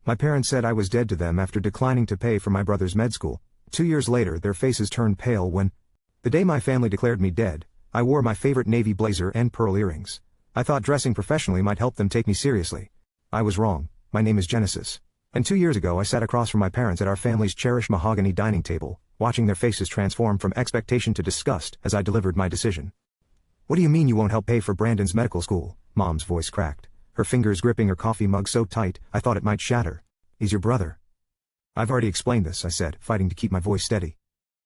My parents said I was dead to them after declining to pay for my brother's med school. 2 years later, their faces turned pale when, the day my family declared me dead, I wore my favorite navy blazer and pearl earrings. I thought dressing professionally might help them take me seriously. I was wrong. My name is Genesis. And 2 years ago I sat across from my parents at our family's cherished mahogany dining table, watching their faces transform from expectation to disgust as I delivered my decision. What do you mean you won't help pay for Brandon's medical school? Mom's voice cracked, her fingers gripping her coffee mug so tight I thought it might shatter. He's your brother. I've already explained this, I said, fighting to keep my voice steady.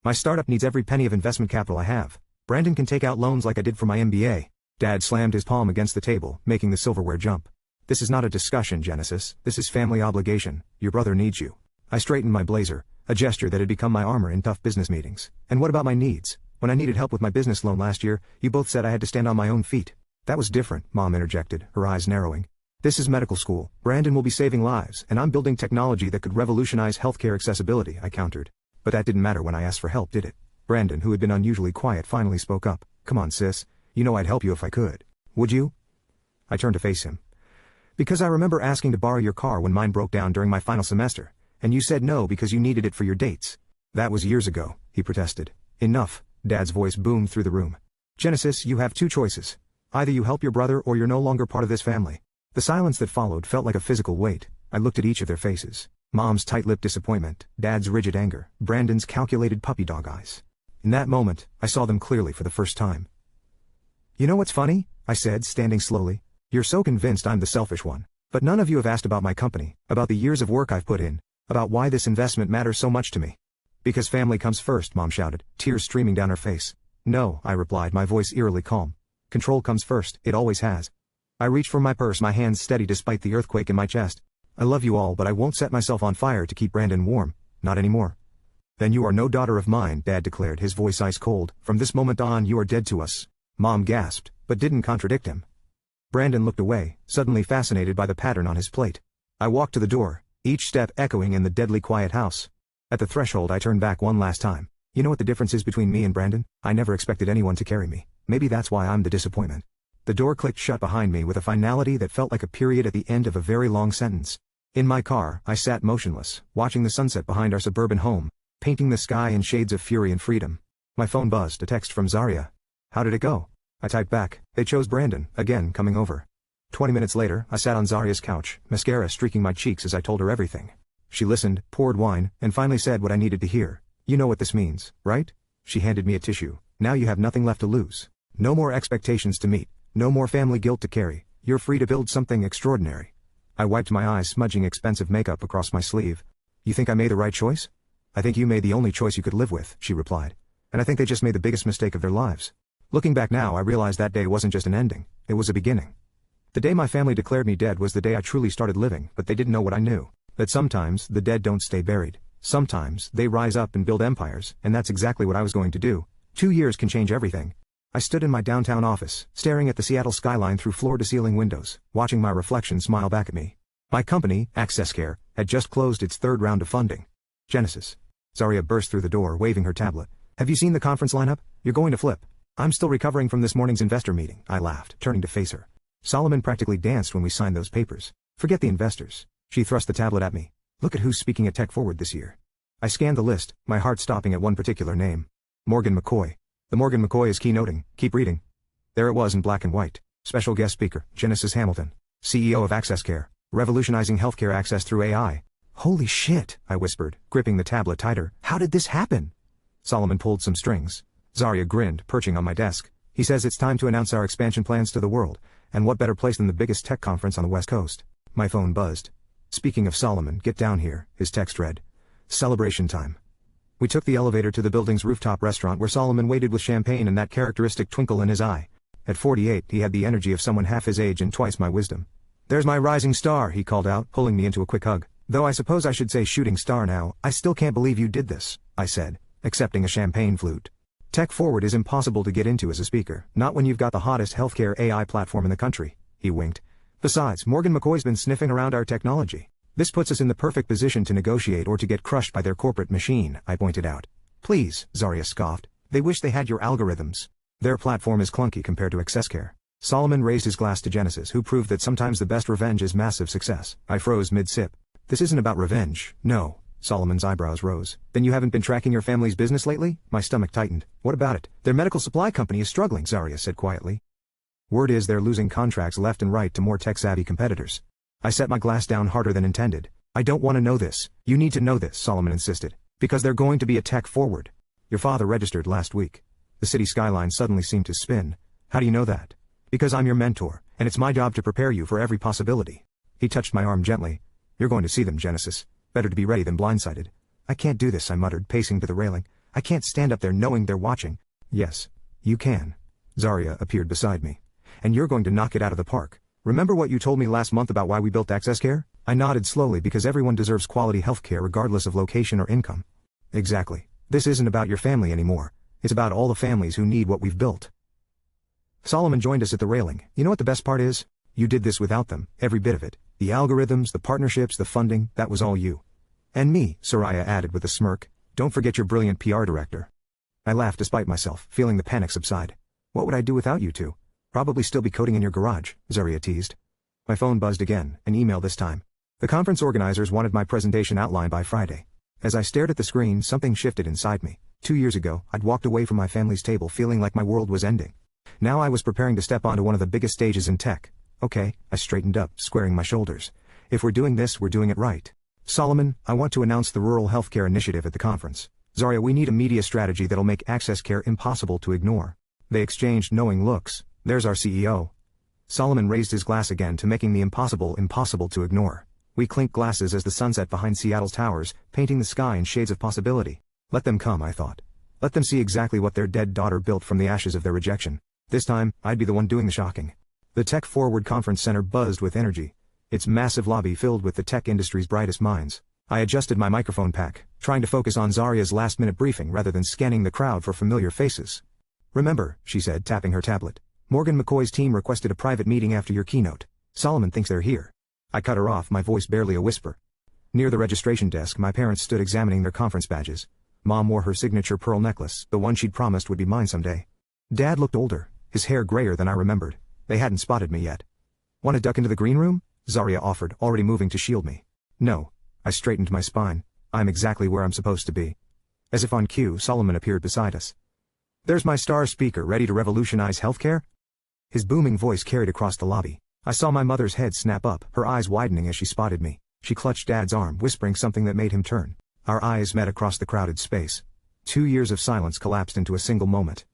My startup needs every penny of investment capital I have. Brandon can take out loans like I did for my MBA. Dad slammed his palm against the table, making the silverware jump. This is not a discussion, Genesis. This is family obligation. Your brother needs you. I straightened my blazer, a gesture that had become my armor in tough business meetings. And what about my needs? When I needed help with my business loan last year, you both said I had to stand on my own feet. That was different, Mom interjected, her eyes narrowing. This is medical school. Brandon will be saving lives, and I'm building technology that could revolutionize healthcare accessibility, I countered. But that didn't matter when I asked for help, did it? Brandon, who had been unusually quiet, finally spoke up. Come on, sis. You know I'd help you if I could. Would you? I turned to face him. Because I remember asking to borrow your car when mine broke down during my final semester, and you said no because you needed it for your dates. That was years ago, he protested. Enough, Dad's voice boomed through the room. Genesis, you have two choices. Either you help your brother or you're no longer part of this family. The silence that followed felt like a physical weight. I looked at each of their faces. Mom's tight-lipped disappointment, Dad's rigid anger, Brandon's calculated puppy dog eyes. In that moment, I saw them clearly for the first time. You know what's funny? I said, standing slowly. You're so convinced I'm the selfish one. But none of you have asked about my company, about the years of work I've put in, about why this investment matters so much to me. Because family comes first, Mom shouted, tears streaming down her face. No, I replied, my voice eerily calm. Control comes first, it always has. I reached for my purse, my hands steady despite the earthquake in my chest. I love you all, but I won't set myself on fire to keep Brandon warm. Not anymore. Then you are no daughter of mine, Dad declared, his voice ice cold. From this moment on, you are dead to us. Mom gasped, but didn't contradict him. Brandon looked away, suddenly fascinated by the pattern on his plate. I walked to the door, each step echoing in the deadly quiet house. At the threshold I turned back one last time. You know what the difference is between me and Brandon? I never expected anyone to carry me. Maybe that's why I'm the disappointment. The door clicked shut behind me with a finality that felt like a period at the end of a very long sentence. In my car, I sat motionless, watching the sunset behind our suburban home, painting the sky in shades of fury and freedom. My phone buzzed, a text from Zaria. How did it go? I typed back, they chose Brandon, again coming over. 20 minutes later, I sat on Zaria's couch, mascara streaking my cheeks as I told her everything. She listened, poured wine, and finally said what I needed to hear. You know what this means, right? She handed me a tissue. Now you have nothing left to lose. No more expectations to meet. No more family guilt to carry. You're free to build something extraordinary. I wiped my eyes, smudging expensive makeup across my sleeve. You think I made the right choice? I think you made the only choice you could live with, she replied. And I think they just made the biggest mistake of their lives. Looking back now, I realized that day wasn't just an ending, it was a beginning. The day my family declared me dead was the day I truly started living, but they didn't know what I knew. That sometimes, the dead don't stay buried. Sometimes, they rise up and build empires, and that's exactly what I was going to do. 2 years can change everything. I stood in my downtown office, staring at the Seattle skyline through floor-to-ceiling windows, watching my reflection smile back at me. My company, AccessCare, had just closed its third round of funding. Genesis. Zaria burst through the door, waving her tablet. Have you seen the conference lineup? You're going to flip. I'm still recovering from this morning's investor meeting, I laughed, turning to face her. Solomon practically danced when we signed those papers. Forget the investors. She thrust the tablet at me. Look at who's speaking at Tech Forward this year. I scanned the list, my heart stopping at one particular name. Morgan McCoy. The Morgan McCoy is keynoting. Keep reading. There it was in black and white. Special guest speaker, Genesis Hamilton. CEO of AccessCare. Revolutionizing healthcare access through AI. Holy shit, I whispered, gripping the tablet tighter. How did this happen? Solomon pulled some strings. Zaria grinned, perching on my desk. He says it's time to announce our expansion plans to the world, and what better place than the biggest tech conference on the West Coast? My phone buzzed. Speaking of Solomon, get down here, his text read. Celebration time. We took the elevator to the building's rooftop restaurant where Solomon waited with champagne and that characteristic twinkle in his eye. At 48, he had the energy of someone half his age and twice my wisdom. There's my rising star, he called out, pulling me into a quick hug. Though I suppose I should say shooting star now, I still can't believe you did this, I said, accepting a champagne flute. Tech Forward is impossible to get into as a speaker, not when you've got the hottest healthcare AI platform in the country, he winked. Besides, Morgan McCoy's been sniffing around our technology. This puts us in the perfect position to negotiate or to get crushed by their corporate machine, I pointed out. Please, Zaria scoffed. They wish they had your algorithms. Their platform is clunky compared to AccessCare. Solomon raised his glass to Genesis, who proved that sometimes the best revenge is massive success. I froze mid-sip. This isn't about revenge, no. Solomon's eyebrows rose. Then you haven't been tracking your family's business lately? My stomach tightened. What about it? Their medical supply company is struggling, Zarya said quietly. Word is they're losing contracts left and right to more tech-savvy competitors. I set my glass down harder than intended. I don't want to know this. You need to know this, Solomon insisted. Because they're going to be a tech forward. Your father registered last week. The city skyline suddenly seemed to spin. How do you know that? Because I'm your mentor, and it's my job to prepare you for every possibility. He touched my arm gently. You're going to see them, Genesis. Better to be ready than blindsided. I can't do this, I muttered, pacing to the railing. I can't stand up there knowing they're watching. Yes, you can. Zarya appeared beside me. And you're going to knock it out of the park. Remember what you told me last month about why we built Access Care? I nodded slowly because everyone deserves quality healthcare regardless of location or income. Exactly. This isn't about your family anymore. It's about all the families who need what we've built. Solomon joined us at the railing. You know what the best part is? You did this without them, every bit of it. The algorithms, the partnerships, the funding, that was all you. And me, Soraya added with a smirk. Don't forget your brilliant PR director. I laughed despite myself, feeling the panic subside. What would I do without you two? Probably still be coding in your garage, Zarya teased. My phone buzzed again, an email this time. The conference organizers wanted my presentation outlined by Friday. As I stared at the screen, something shifted inside me. 2 years ago, I'd walked away from my family's table feeling like my world was ending. Now I was preparing to step onto one of the biggest stages in tech. Okay, I straightened up, squaring my shoulders. If we're doing this, we're doing it right. Solomon, I want to announce the Rural Healthcare Initiative at the conference. Zarya, we need a media strategy that'll make access care impossible to ignore. They exchanged knowing looks. There's our CEO. Solomon raised his glass again to making the impossible impossible to ignore. We clinked glasses as the sun set behind Seattle's towers, painting the sky in shades of possibility. Let them come, I thought. Let them see exactly what their dead daughter built from the ashes of their rejection. This time, I'd be the one doing the shocking. The Tech Forward Conference Center buzzed with energy. Its massive lobby filled with the tech industry's brightest minds. I adjusted my microphone pack, trying to focus on Zarya's last-minute briefing rather than scanning the crowd for familiar faces. Remember, she said, tapping her tablet. Morgan McCoy's team requested a private meeting after your keynote. Solomon thinks they're here. I cut her off, my voice barely a whisper. Near the registration desk, my parents stood examining their conference badges. Mom wore her signature pearl necklace, the one she'd promised would be mine someday. Dad looked older, his hair grayer than I remembered. They hadn't spotted me yet. Want to duck into the green room? Zarya offered, already moving to shield me. No. I straightened my spine. I'm exactly where I'm supposed to be. As if on cue, Solomon appeared beside us. There's my star speaker ready to revolutionize healthcare? His booming voice carried across the lobby. I saw my mother's head snap up, her eyes widening as she spotted me. She clutched Dad's arm, whispering something that made him turn. Our eyes met across the crowded space. 2 years of silence collapsed into a single moment.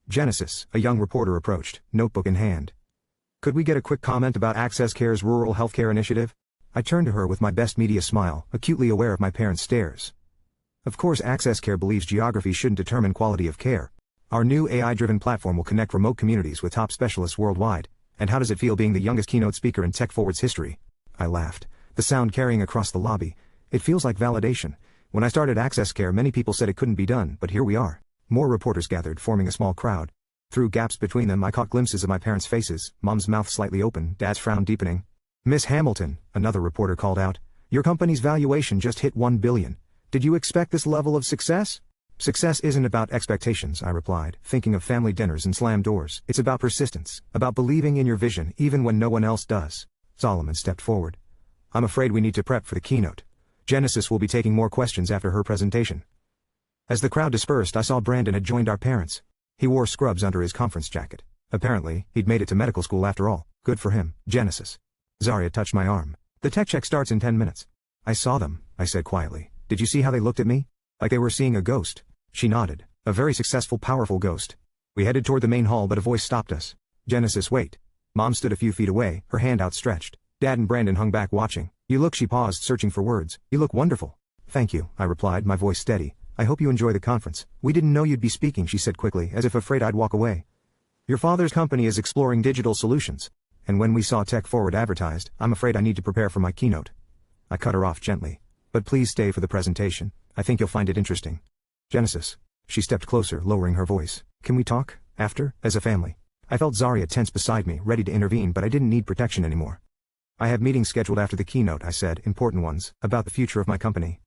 Genesis, a young reporter approached, notebook in hand. Could we get a quick comment about Access Care's Rural Healthcare Initiative? I turned to her with my best media smile, acutely aware of my parents' stares. Of course, Access Care believes geography shouldn't determine quality of care. Our new AI-driven platform will connect remote communities with top specialists worldwide. And how does it feel being the youngest keynote speaker in Tech Forward's history? I laughed, the sound carrying across the lobby. It feels like validation. When I started Access Care, many people said it couldn't be done, but here we are. More reporters gathered, forming a small crowd. Through gaps between them, I caught glimpses of my parents' faces, Mom's mouth slightly open, Dad's frown deepening. Miss Hamilton, another reporter called out, your company's valuation just hit $1 billion. Did you expect this level of success? Success isn't about expectations, I replied, thinking of family dinners and slammed doors. It's about persistence, about believing in your vision even when no one else does. Solomon stepped forward. I'm afraid we need to prep for the keynote. Genesis will be taking more questions after her presentation. As the crowd dispersed, I saw Brandon had joined our parents. He wore scrubs under his conference jacket. Apparently, he'd made it to medical school after all. Good for him. Genesis. Zarya touched my arm. The tech check starts in 10 minutes. I saw them, I said quietly. Did you see how they looked at me? Like they were seeing a ghost. She nodded. A very successful, powerful ghost. We headed toward the main hall, but a voice stopped us. Genesis, wait. Mom stood a few feet away, her hand outstretched. Dad and Brandon hung back watching. You look, she paused, searching for words. You look wonderful. Thank you, I replied, my voice steady. I hope you enjoy the conference. We didn't know you'd be speaking, she said quickly, as if afraid I'd walk away. Your father's company is exploring digital solutions. And when we saw Tech Forward advertised, I'm afraid I need to prepare for my keynote. I cut her off gently. But please stay for the presentation. I think you'll find it interesting. Genesis. She stepped closer, lowering her voice. Can we talk? After? As a family? I felt Zarya tense beside me, ready to intervene, but I didn't need protection anymore. I have meetings scheduled after the keynote, I said, important ones, about the future of my company.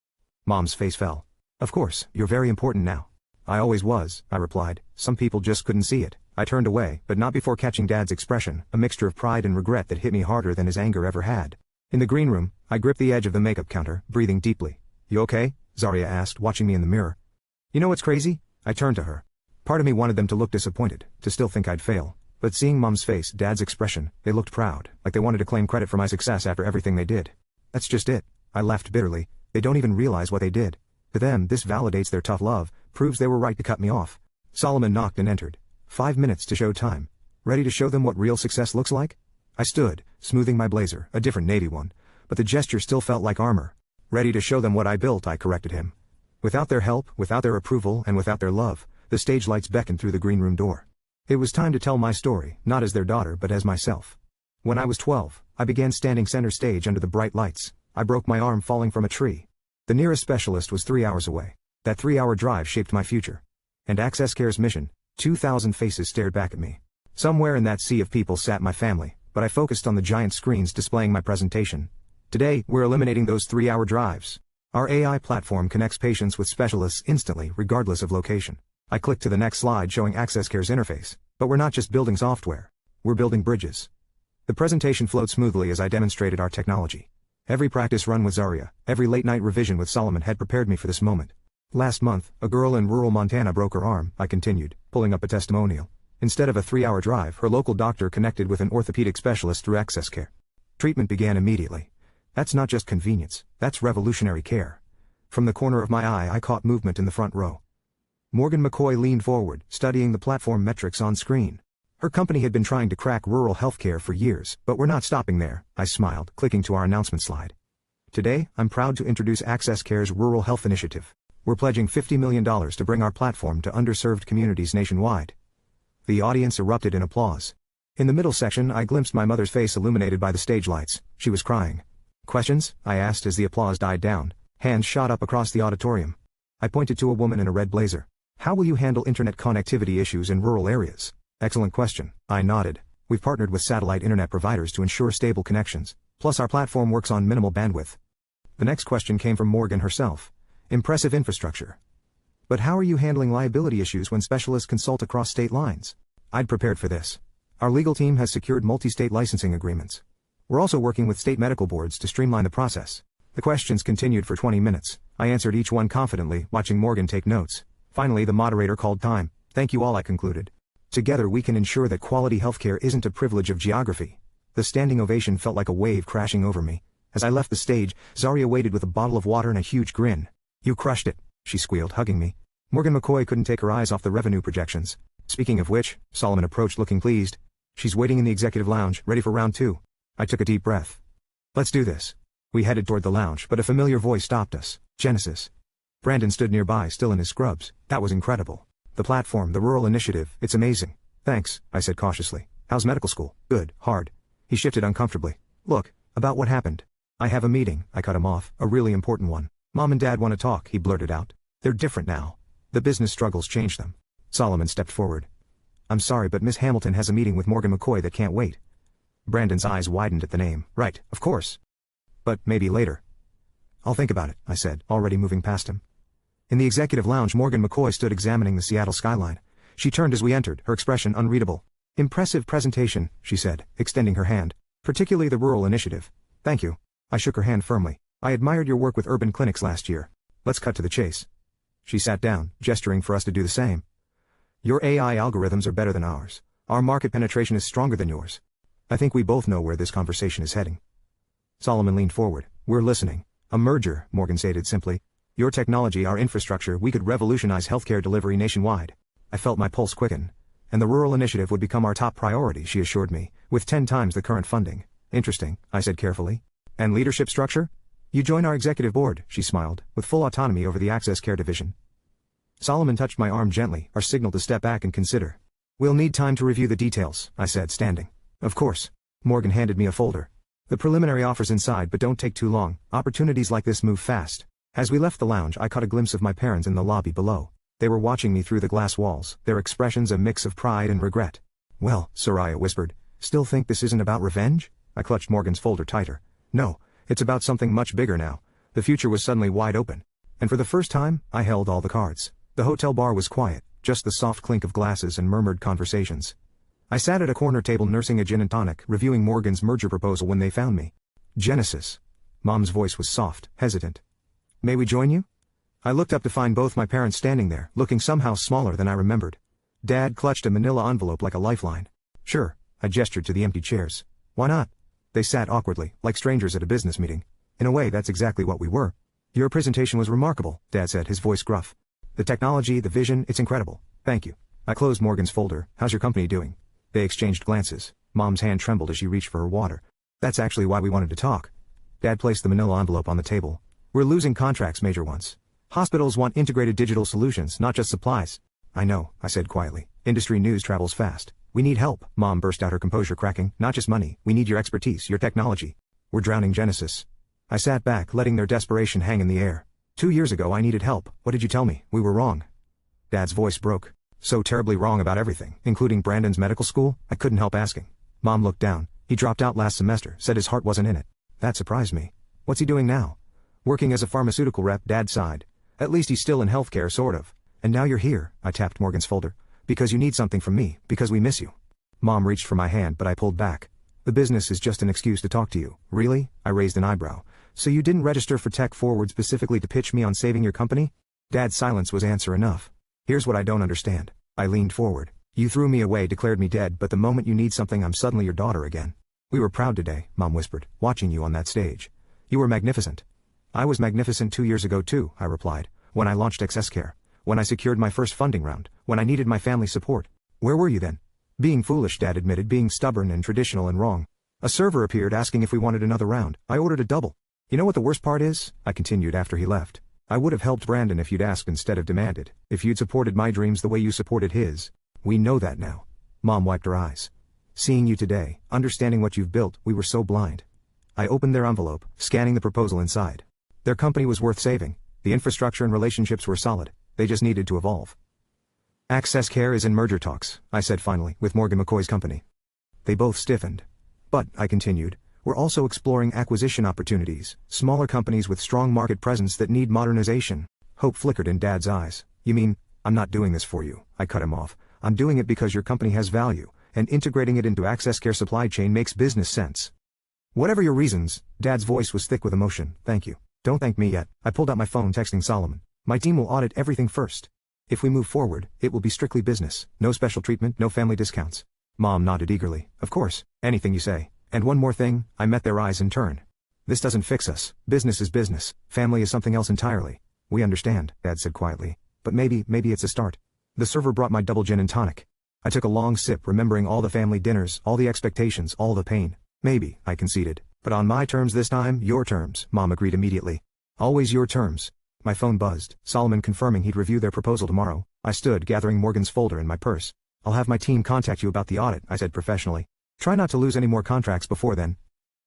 Mom's face fell. Of course, you're very important now. I always was, I replied. Some people just couldn't see it. I turned away, but not before catching Dad's expression, a mixture of pride and regret that hit me harder than his anger ever had. In the green room, I gripped the edge of the makeup counter, breathing deeply. "You okay?" Zarya asked, watching me in the mirror. "You know what's crazy?" I turned to her. Part of me wanted them to look disappointed, to still think I'd fail. But seeing Mom's face, Dad's expression, they looked proud, like they wanted to claim credit for my success after everything they did. That's just it. I laughed bitterly. They don't even realize what they did. To them, this validates their tough love, proves they were right to cut me off. Solomon knocked and entered. 5 minutes to show time. Ready to show them what real success looks like? I stood, smoothing my blazer, a different navy one. But the gesture still felt like armor. Ready to show them what I built, I corrected him. Without their help, without their approval, and without their love, the stage lights beckoned through the green room door. It was time to tell my story, not as their daughter but as myself. When I was 12, I began standing center stage under the bright lights. I broke my arm falling from a tree. The nearest specialist was 3 hours away. That 3-hour drive shaped my future. And Access Care's mission. 2,000 faces stared back at me. Somewhere in that sea of people sat my family, but I focused on the giant screens displaying my presentation. Today, we're eliminating those 3-hour drives. Our AI platform connects patients with specialists instantly, regardless of location. I clicked to the next slide showing Access Care's interface. But we're not just building software. We're building bridges. The presentation flowed smoothly as I demonstrated our technology. Every practice run with Zarya, every late-night revision with Solomon had prepared me for this moment. Last month, a girl in rural Montana broke her arm, I continued, pulling up a testimonial. Instead of a 3-hour drive, her local doctor connected with an orthopedic specialist through Access Care. Treatment began immediately. That's not just convenience, that's revolutionary care. From the corner of my eye I caught movement in the front row. Morgan McCoy leaned forward, studying the platform metrics on screen. Her company had been trying to crack rural healthcare for years, but we're not stopping there, I smiled, clicking to our announcement slide. Today, I'm proud to introduce Access Care's Rural Health Initiative. We're pledging $50 million to bring our platform to underserved communities nationwide. The audience erupted in applause. In the middle section I glimpsed my mother's face illuminated by the stage lights. She was crying. "Questions?" I asked as the applause died down. Hands shot up across the auditorium. I pointed to a woman in a red blazer. "How will you handle internet connectivity issues in rural areas?" "Excellent question." I nodded. "We've partnered with satellite internet providers to ensure stable connections. Plus our platform works on minimal bandwidth." The next question came from Morgan herself. "Impressive infrastructure. But how are you handling liability issues when specialists consult across state lines?" I'd prepared for this. Our legal team has secured multi-state licensing agreements. We're also working with state medical boards to streamline the process. The questions continued for 20 minutes. I answered each one confidently, watching Morgan take notes. Finally, the moderator called time. "Thank you all," I concluded. "Together we can ensure that quality healthcare isn't a privilege of geography." The standing ovation felt like a wave crashing over me. As I left the stage, Zarya waited with a bottle of water and a huge grin. "You crushed it," she squealed, hugging me. Morgan McCoy couldn't take her eyes off the revenue projections. "Speaking of which," Solomon approached looking pleased. "She's waiting in the executive lounge, ready for round 2. I took a deep breath. "Let's do this." We headed toward the lounge, but a familiar voice stopped us. Genesis. Brandon stood nearby, still in his scrubs. "That was incredible. The platform, the rural initiative, it's amazing." "Thanks," I said cautiously. "How's medical school?" "Good, hard." He shifted uncomfortably. "Look, about what happened." "I have a meeting," I cut him off, "a really important one. Mom and Dad want to talk," he blurted out. "They're different now. The business struggles changed them." Solomon stepped forward. "I'm sorry, but Miss Hamilton has a meeting with Morgan McCoy that can't wait." Brandon's eyes widened at the name. "Right, of course. But maybe later." "I'll think about it," I said, already moving past him. In the executive lounge, Morgan McCoy stood examining the Seattle skyline. She turned as we entered, her expression unreadable. "Impressive presentation," she said, extending her hand. "Particularly the rural initiative." "Thank you." I shook her hand firmly. "I admired your work with urban clinics last year. Let's cut to the chase." She sat down, gesturing for us to do the same. "Your AI algorithms are better than ours. Our market penetration is stronger than yours. I think we both know where this conversation is heading." Solomon leaned forward. "We're listening." "A merger," Morgan stated simply. "Your technology, our infrastructure, we could revolutionize healthcare delivery nationwide." I felt my pulse quicken. "And the rural initiative would become our top priority," she assured me, "with 10 times the current funding." "Interesting," I said carefully. "And leadership structure?" "You join our executive board," she smiled, "with full autonomy over the Access Care division." Solomon touched my arm gently, our signal to step back and consider. "We'll need time to review the details," I said, standing. "Of course." Morgan handed me a folder. "The preliminary offer's inside, but don't take too long. Opportunities like this move fast." As we left the lounge, I caught a glimpse of my parents in the lobby below. They were watching me through the glass walls, their expressions a mix of pride and regret. "Well," Soraya whispered, "still think this isn't about revenge?" I clutched Morgan's folder tighter. "No, it's about something much bigger now." The future was suddenly wide open. And for the first time, I held all the cards. The hotel bar was quiet, just the soft clink of glasses and murmured conversations. I sat at a corner table nursing a gin and tonic, reviewing Morgan's merger proposal when they found me. Genesis. Mom's voice was soft, hesitant. May we join you? I looked up to find both my parents standing there, looking somehow smaller than I remembered. Dad clutched a manila envelope like a lifeline. Sure, I gestured to the empty chairs. Why not? They sat awkwardly, like strangers at a business meeting. In a way, that's exactly what we were. Your presentation was remarkable, Dad said, his voice gruff. The technology, the vision, it's incredible. Thank you. I closed Morgan's folder. How's your company doing? They exchanged glances. Mom's hand trembled as she reached for her water. That's actually why we wanted to talk. Dad placed the manila envelope on the table. We're losing contracts, major ones. Hospitals want integrated digital solutions, not just supplies. I know, I said quietly. Industry news travels fast. We need help. Mom burst out, her composure cracking. Not just money. We need your expertise, your technology. We're drowning, Genesis. I sat back, letting their desperation hang in the air. 2 years ago I needed help. What did you tell me? We were wrong. Dad's voice broke. So terribly wrong about everything, including Brandon's medical school, I couldn't help asking. Mom looked down. He dropped out last semester, said his heart wasn't in it. That surprised me. What's he doing now? Working as a pharmaceutical rep, Dad sighed. At least he's still in healthcare, sort of. And now you're here, I tapped Morgan's folder. Because you need something from me, because we miss you. Mom reached for my hand, but I pulled back. The business is just an excuse to talk to you. Really? I raised an eyebrow. So you didn't register for Tech Forward specifically to pitch me on saving your company? Dad's silence was answer enough. Here's what I don't understand. I leaned forward. You threw me away, declared me dead, but the moment you need something I'm suddenly your daughter again. We were proud today, Mom whispered, watching you on that stage. You were magnificent. I was magnificent 2 years ago too, I replied, when I launched XS Care, when I secured my first funding round, when I needed my family support. Where were you then? Being foolish, Dad admitted, being stubborn and traditional and wrong. A server appeared asking if we wanted another round. I ordered a double. You know what the worst part is? I continued after he left. I would have helped Brandon if you'd asked instead of demanded, if you'd supported my dreams the way you supported his. We know that now. Mom wiped her eyes. Seeing you today, understanding what you've built, we were so blind. I opened their envelope, scanning the proposal inside. Their company was worth saving. The infrastructure and relationships were solid. They just needed to evolve. Access Care is in merger talks, I said finally, with Morgan McCoy's company. They both stiffened. But, I continued, we're also exploring acquisition opportunities, smaller companies with strong market presence that need modernization. Hope flickered in Dad's eyes. You mean, I'm not doing this for you, I cut him off. I'm doing it because your company has value, and integrating it into Access Care supply chain makes business sense. Whatever your reasons, Dad's voice was thick with emotion. Thank you. Don't thank me yet. I pulled out my phone, texting Solomon. My team will audit everything first. If we move forward, it will be strictly business. No special treatment, no family discounts. Mom nodded eagerly. Of course, anything you say. And one more thing, I met their eyes in turn. This doesn't fix us. Business is business. Family is something else entirely. We understand, Dad said quietly. But maybe it's a start. The server brought my double gin and tonic. I took a long sip, remembering all the family dinners, all the expectations, all the pain. Maybe, I conceded. But on my terms this time, your terms, Mom agreed immediately. Always your terms. My phone buzzed, Solomon confirming he'd review their proposal tomorrow. I stood, gathering Morgan's folder in my purse. I'll have my team contact you about the audit, I said professionally. Try not to lose any more contracts before then.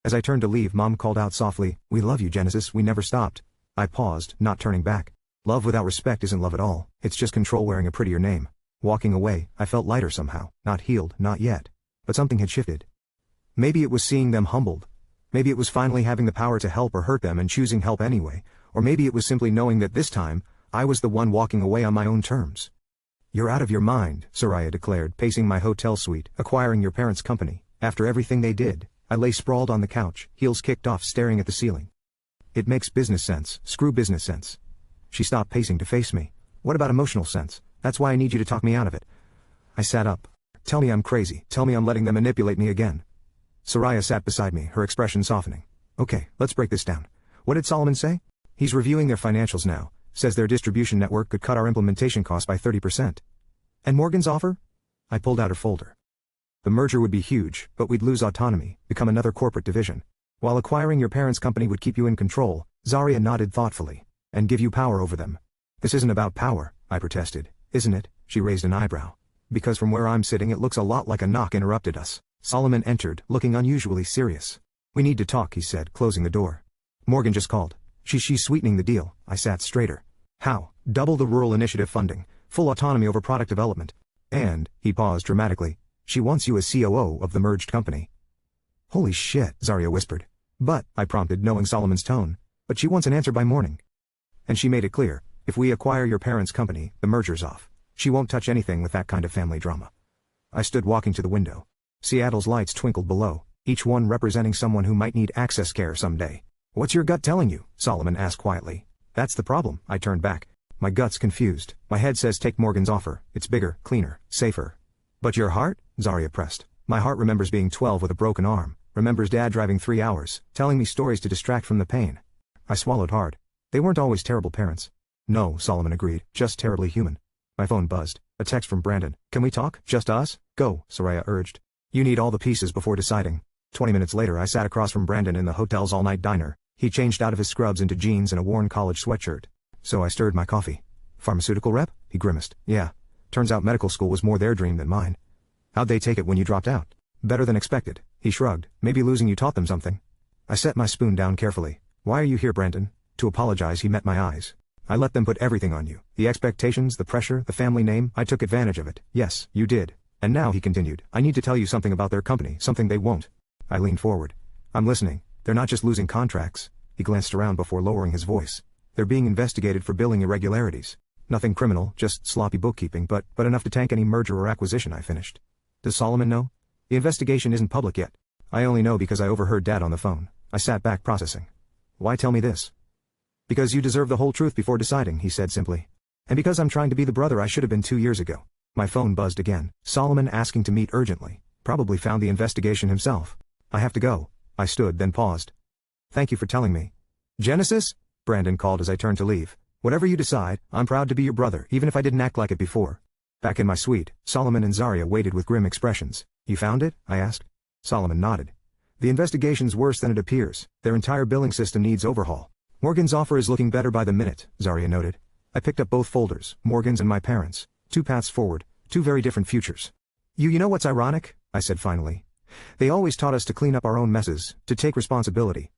As I turned to leave, Mom called out softly, We love you, Genesis, we never stopped. I paused, not turning back. Love without respect isn't love at all, it's just control wearing a prettier name. Walking away, I felt lighter somehow, not healed, not yet. But something had shifted. Maybe it was seeing them humbled. Maybe it was finally having the power to help or hurt them and choosing help anyway. Or maybe it was simply knowing that this time, I was the one walking away on my own terms. You're out of your mind, Soraya declared, pacing my hotel suite, acquiring your parents' company. After everything they did, I lay sprawled on the couch, heels kicked off, staring at the ceiling. It makes business sense, screw business sense. She stopped pacing to face me. What about emotional sense? That's why I need you to talk me out of it. I sat up. Tell me I'm crazy, tell me I'm letting them manipulate me again. Soraya sat beside me, her expression softening. Okay, let's break this down. What did Solomon say? He's reviewing their financials now, says their distribution network could cut our implementation costs by 30%. And Morgan's offer? I pulled out her folder. The merger would be huge, but we'd lose autonomy, become another corporate division. While acquiring your parents' company would keep you in control, Zaria nodded thoughtfully, and give you power over them. This isn't about power, I protested. Isn't it? She raised an eyebrow. Because from where I'm sitting it looks a lot like a knock interrupted us. Solomon entered, looking unusually serious. We need to talk, he said, closing the door. Morgan just called. She's sweetening the deal. I sat straighter. How? Double the rural initiative funding, full autonomy over product development. And, he paused dramatically, she wants you as COO of the merged company. Holy shit, Zaria whispered. But, I prompted, knowing Solomon's tone, but she wants an answer by morning. And she made it clear, if we acquire your parents' company, the merger's off. She won't touch anything with that kind of family drama. I stood walking to the window. Seattle's lights twinkled below. each one representing someone who might need access care someday. What's your gut telling you? Solomon asked quietly. That's the problem, I turned back. My gut's confused. My head says take Morgan's offer. It's bigger, cleaner, safer. But your heart? Zarya pressed. My heart remembers being 12 with a broken arm, remembers Dad driving 3 hours, telling me stories to distract from the pain. I swallowed hard. They weren't always terrible parents. No, Solomon agreed, just terribly human. My phone buzzed. A text from Brandon. Can we talk? Just us? Go, Soraya urged. You need all the pieces before deciding. 20 minutes later I sat across from Brandon in the hotel's all-night diner. He changed out of his scrubs into jeans and a worn college sweatshirt. So I stirred my coffee. Pharmaceutical rep? He grimaced. Yeah. Turns out medical school was more their dream than mine. How'd they take it when you dropped out? Better than expected. He shrugged. Maybe losing you taught them something. I set my spoon down carefully. Why are you here, Brandon? To apologize. He met my eyes. I let them put everything on you. The expectations, the pressure, the family name. I took advantage of it. Yes, you did. And now, he continued, I need to tell you something about their company, something they won't. I leaned forward. I'm listening. They're not just losing contracts. He glanced around before lowering his voice. They're being investigated for billing irregularities. Nothing criminal, just sloppy bookkeeping, but enough to tank any merger or acquisition, I finished. Does Solomon know? The investigation isn't public yet. I only know because I overheard Dad on the phone. I sat back processing. Why tell me this? Because you deserve the whole truth before deciding, he said simply. And because I'm trying to be the brother I should have been 2 years ago. My phone buzzed again. Solomon asking to meet urgently. Probably found the investigation himself. I have to go. I stood, then paused. Thank you for telling me. Genesis? Brandon called as I turned to leave. Whatever you decide, I'm proud to be your brother, even if I didn't act like it before. Back in my suite, Solomon and Zarya waited with grim expressions. You found it? I asked. Solomon nodded. The investigation's worse than it appears. Their entire billing system needs overhaul. Morgan's offer is looking better by the minute, Zarya noted. I picked up both folders, Morgan's and my parents'. 2 paths forward, 2 very different futures. You know what's ironic? I said finally. They always taught us to clean up our own messes, to take responsibility.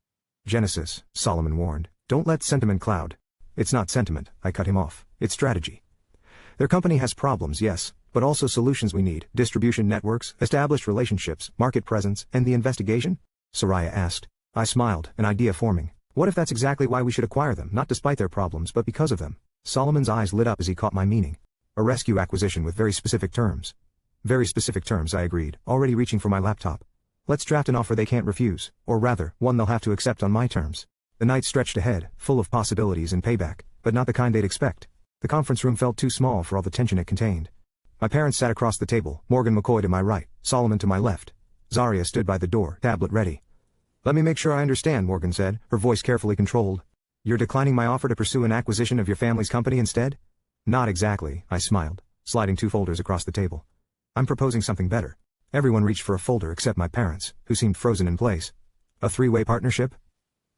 Genesis, Solomon warned. Don't let sentiment cloud. It's not sentiment, I cut him off. It's strategy. Their company has problems, yes, but also solutions we need. Distribution networks, established relationships, market presence, and the investigation? Soraya asked. I smiled, an idea forming. What if that's exactly why we should acquire them, not despite their problems but because of them? Solomon's eyes lit up as he caught my meaning. A rescue acquisition with very specific terms. Very specific terms, I agreed, already reaching for my laptop. Let's draft an offer they can't refuse, or rather, one they'll have to accept on my terms. The night stretched ahead, full of possibilities and payback, but not the kind they'd expect. The conference room felt too small for all the tension it contained. My parents sat across the table, Morgan McCoy to my right, Solomon to my left. Zarya stood by the door, tablet ready. Let me make sure I understand, Morgan said, her voice carefully controlled. You're declining my offer to pursue an acquisition of your family's company instead? Not exactly, I smiled, sliding 2 folders across the table. I'm proposing something better. Everyone reached for a folder except my parents, who seemed frozen in place. A 3-way partnership?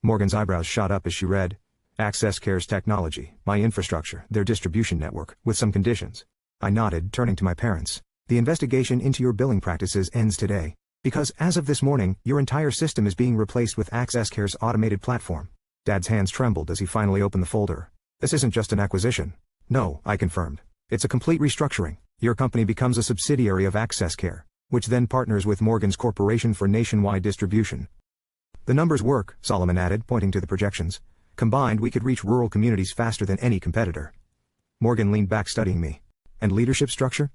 Morgan's eyebrows shot up as she read. Access Care's technology, my infrastructure, their distribution network, with some conditions. I nodded, turning to my parents. The investigation into your billing practices ends today. Because as of this morning, your entire system is being replaced with Access Care's automated platform. Dad's hands trembled as he finally opened the folder. This isn't just an acquisition. No, I confirmed. It's a complete restructuring. Your company becomes a subsidiary of Access Care, which then partners with Morgan's Corporation for nationwide distribution. The numbers work, Solomon added, pointing to the projections. Combined, we could reach rural communities faster than any competitor. Morgan leaned back, studying me. And leadership structure?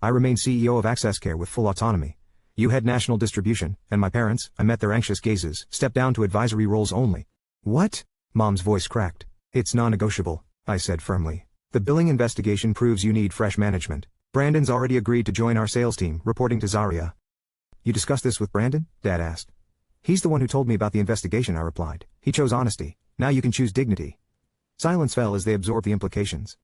I remain CEO of Access Care with full autonomy. You head national distribution, and my parents, I met their anxious gazes, stepped down to advisory roles only. What? Mom's voice cracked. It's non-negotiable, I said firmly. The billing investigation proves you need fresh management. Brandon's already agreed to join our sales team, reporting to Zarya. You discussed this with Brandon? Dad asked. He's the one who told me about the investigation, I replied. He chose honesty. Now you can choose dignity. Silence fell as they absorbed the implications.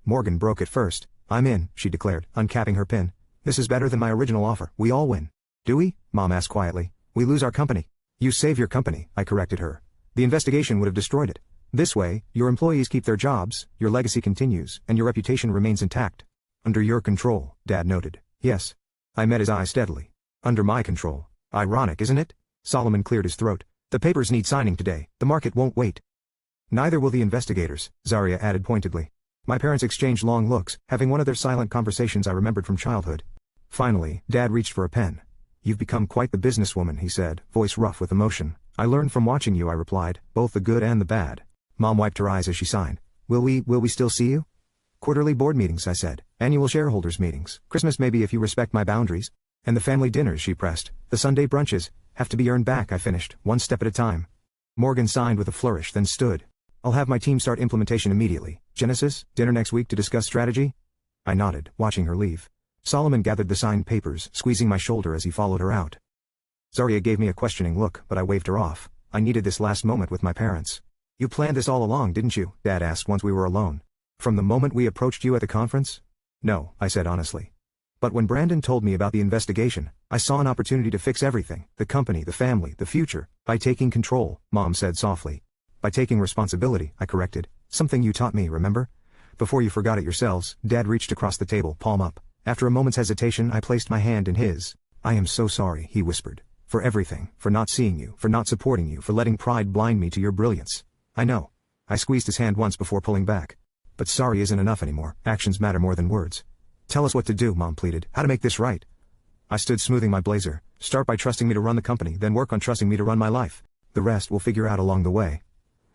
Morgan broke it first. I'm in, she declared, uncapping her pin. This is better than my original offer. We all win. Do we? Mom asked quietly. We lose our company. You save your company, I corrected her. The investigation would have destroyed it. This way, your employees keep their jobs, your legacy continues, and your reputation remains intact. Under your control, Dad noted. Yes. I met his eyes steadily. Under my control. Ironic, isn't it? Solomon cleared his throat. The papers need signing today. The market won't wait. Neither will the investigators, Zarya added pointedly. My parents exchanged long looks, having one of their silent conversations I remembered from childhood. Finally, Dad reached for a pen. You've become quite the businesswoman, he said, voice rough with emotion. I learned from watching you, I replied, both the good and the bad. Mom wiped her eyes as she signed. Will we still see you? Quarterly board meetings, I said. Annual shareholders meetings. Christmas maybe if you respect my boundaries. And the family dinners, she pressed. The Sunday brunches have to be earned back, I finished, one step at a time. Morgan signed with a flourish, then stood. I'll have my team start implementation immediately. Genesis, dinner next week to discuss strategy? I nodded, watching her leave. Solomon gathered the signed papers, squeezing my shoulder as he followed her out. Zarya gave me a questioning look, but I waved her off. I needed this last moment with my parents. You planned this all along, didn't you? Dad asked once we were alone. From the moment we approached you at the conference? No, I said honestly. But when Brandon told me about the investigation, I saw an opportunity to fix everything, the company, the family, the future, by taking control, Mom said softly. By taking responsibility, I corrected. Something you taught me, remember? Before you forgot it yourselves, Dad reached across the table, palm up. After a moment's hesitation, I placed my hand in his. I am so sorry, he whispered. For everything, for not seeing you, for not supporting you, for letting pride blind me to your brilliance. I know. I squeezed his hand once before pulling back. But sorry isn't enough anymore. Actions matter more than words. Tell us what to do, Mom pleaded. How to make this right. I stood smoothing my blazer. Start by trusting me to run the company, then work on trusting me to run my life. The rest we'll figure out along the way.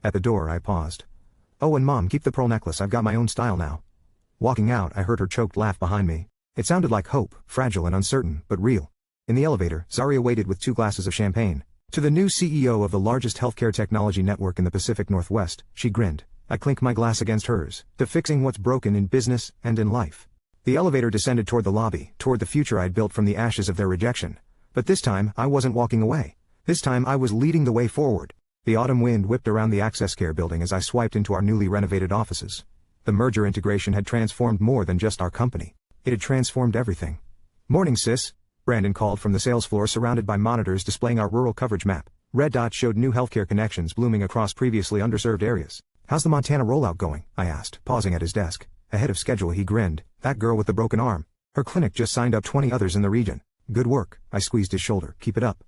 At the door, I paused. Oh, and Mom, keep the pearl necklace. I've got my own style now. Walking out, I heard her choked laugh behind me. It sounded like hope, fragile and uncertain, but real. In the elevator, Zarya waited with 2 glasses of champagne. To the new CEO of the largest healthcare technology network in the Pacific Northwest, she grinned. I clinked my glass against hers. To fixing what's broken in business and in life. The elevator descended toward the lobby, toward the future I'd built from the ashes of their rejection. But this time, I wasn't walking away. This time I was leading the way forward. The autumn wind whipped around the Access Care building as I swiped into our newly renovated offices. The merger integration had transformed more than just our company. It had transformed everything. Morning, sis. Brandon called from the sales floor surrounded by monitors displaying our rural coverage map. Red dots showed new healthcare connections blooming across previously underserved areas. How's the Montana rollout going? I asked, pausing at his desk. Ahead of schedule, he grinned. That girl with the broken arm. Her clinic just signed up 20 others in the region. Good work. I squeezed his shoulder. Keep it up.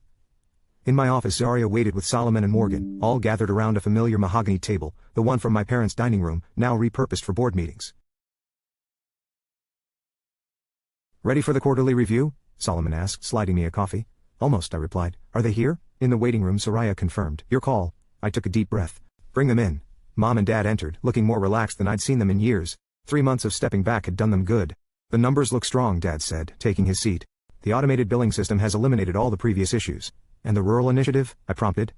In my office, Zarya waited with Solomon and Morgan, all gathered around a familiar mahogany table, the one from my parents' dining room, now repurposed for board meetings. Ready for the quarterly review? Solomon asked, sliding me a coffee. Almost, I replied. Are they here? In the waiting room, Zarya confirmed. Your call. I took a deep breath. Bring them in. Mom and Dad entered, looking more relaxed than I'd seen them in years. 3 months of stepping back had done them good. The numbers look strong, Dad said, taking his seat. The automated billing system has eliminated all the previous issues. And the rural initiative? I prompted.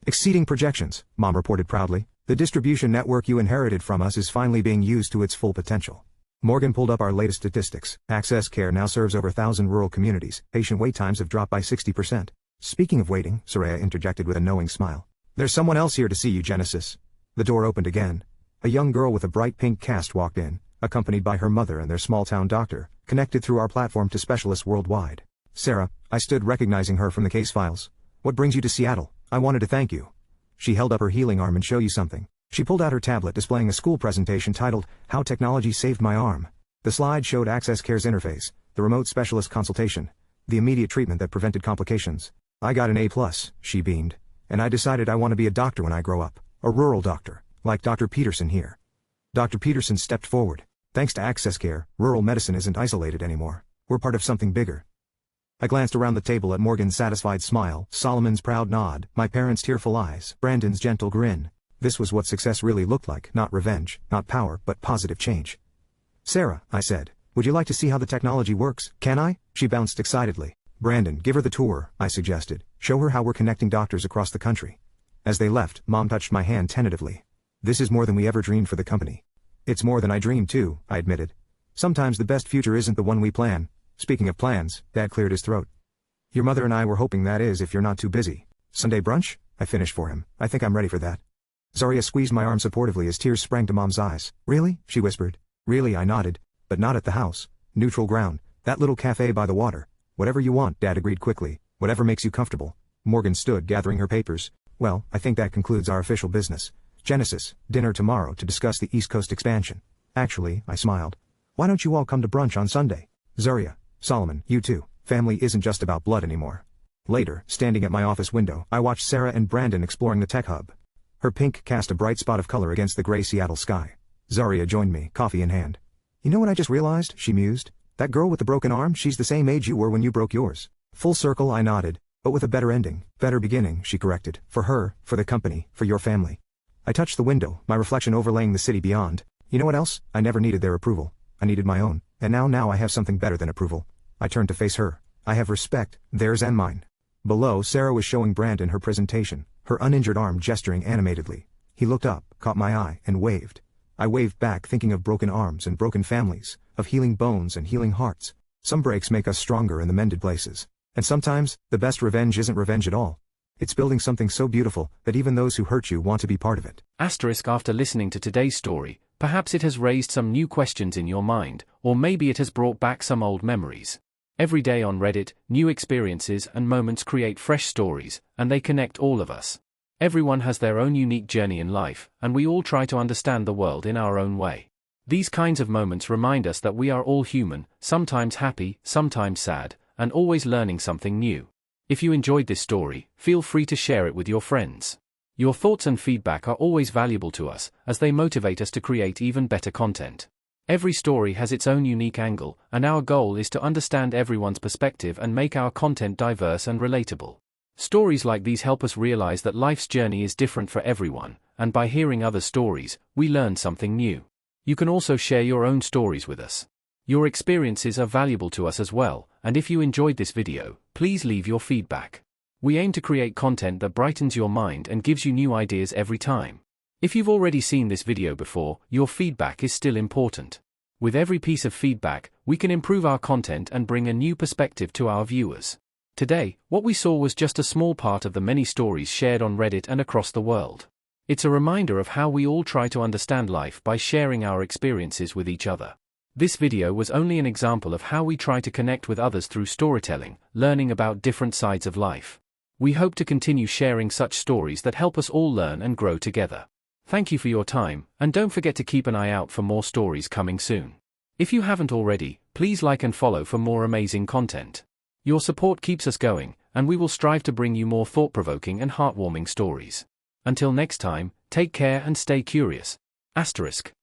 Exceeding projections, Mom reported proudly. The distribution network you inherited from us is finally being used to its full potential. Morgan pulled up our latest statistics. Access Care now serves over 1,000 rural communities. Patient wait times have dropped by 60%. Speaking of waiting, Soraya interjected with a knowing smile. There's someone else here to see you, Genesis. The door opened again. A young girl with a bright pink cast walked in, accompanied by her mother and their small-town doctor, connected through our platform to specialists worldwide. Sarah, I stood recognizing her from the case files. What brings you to Seattle? I wanted to thank you. She held up her healing arm and show you something. She pulled out her tablet displaying a school presentation titled, How Technology Saved My Arm. The slide showed Access Care's interface, the remote specialist consultation, the immediate treatment that prevented complications. I got an A+, she beamed. And I decided I want to be a doctor when I grow up. A rural doctor, like Dr. Peterson here. Dr. Peterson stepped forward. Thanks to Access Care, rural medicine isn't isolated anymore. We're part of something bigger. I glanced around the table at Morgan's satisfied smile, Solomon's proud nod, my parents' tearful eyes, Brandon's gentle grin. This was what success really looked like, not revenge, not power, but positive change. Sarah, I said, would you like to see how the technology works? Can I? She bounced excitedly. Brandon, give her the tour, I suggested. Show her how we're connecting doctors across the country. As they left, Mom touched my hand tentatively. This is more than we ever dreamed for the company. It's more than I dreamed too, I admitted. Sometimes the best future isn't the one we plan. Speaking of plans, Dad cleared his throat. Your mother and I were hoping that is if you're not too busy. Sunday brunch? I finished for him. I think I'm ready for that. Zarya squeezed my arm supportively as tears sprang to Mom's eyes. Really? She whispered. Really, I nodded. But not at the house. Neutral ground. That little cafe by the water. Whatever you want, Dad agreed quickly. Whatever makes you comfortable. Morgan stood gathering her papers. Well, I think that concludes our official business. Genesis, dinner tomorrow to discuss the East Coast expansion. Actually, I smiled. Why don't you all come to brunch on Sunday? Zarya, Solomon, you too. Family isn't just about blood anymore. Later, standing at my office window, I watched Sarah and Brandon exploring the tech hub. Her pink cast a bright spot of color against the gray Seattle sky. Zarya joined me, coffee in hand. You know what I just realized? She mused. That girl with the broken arm, she's the same age you were when you broke yours. Full circle, I nodded. But with a better ending. Better beginning, she corrected. For her, for the company, for your family. I touched the window, my reflection overlaying the city beyond. You know what else? I never needed their approval. I needed my own. And now I have something better than approval. I turned to face her. I have respect, theirs and mine. Below, Sarah was showing Brandon her presentation, her uninjured arm gesturing animatedly. He looked up, caught my eye, and waved. I waved back, thinking of broken arms and broken families, of healing bones and healing hearts. Some breaks make us stronger in the mended places. And sometimes, the best revenge isn't revenge at all. It's building something so beautiful that even those who hurt you want to be part of it. After listening to today's story, perhaps it has raised some new questions in your mind, or maybe it has brought back some old memories. Every day on Reddit, new experiences and moments create fresh stories, and they connect all of us. Everyone has their own unique journey in life, and we all try to understand the world in our own way. These kinds of moments remind us that we are all human, sometimes happy, sometimes sad, and always learning something new. If you enjoyed this story, feel free to share it with your friends. Your thoughts and feedback are always valuable to us, as they motivate us to create even better content. Every story has its own unique angle, and our goal is to understand everyone's perspective and make our content diverse and relatable. Stories like these help us realize that life's journey is different for everyone, and by hearing other stories, we learn something new. You can also share your own stories with us. Your experiences are valuable to us as well, and if you enjoyed this video, please leave your feedback. We aim to create content that brightens your mind and gives you new ideas every time. If you've already seen this video before, your feedback is still important. With every piece of feedback, we can improve our content and bring a new perspective to our viewers. Today, what we saw was just a small part of the many stories shared on Reddit and across the world. It's a reminder of how we all try to understand life by sharing our experiences with each other. This video was only an example of how we try to connect with others through storytelling, learning about different sides of life. We hope to continue sharing such stories that help us all learn and grow together. Thank you for your time, and don't forget to keep an eye out for more stories coming soon. If you haven't already, please like and follow for more amazing content. Your support keeps us going, and we will strive to bring you more thought-provoking and heartwarming stories. Until next time, take care and stay curious. *.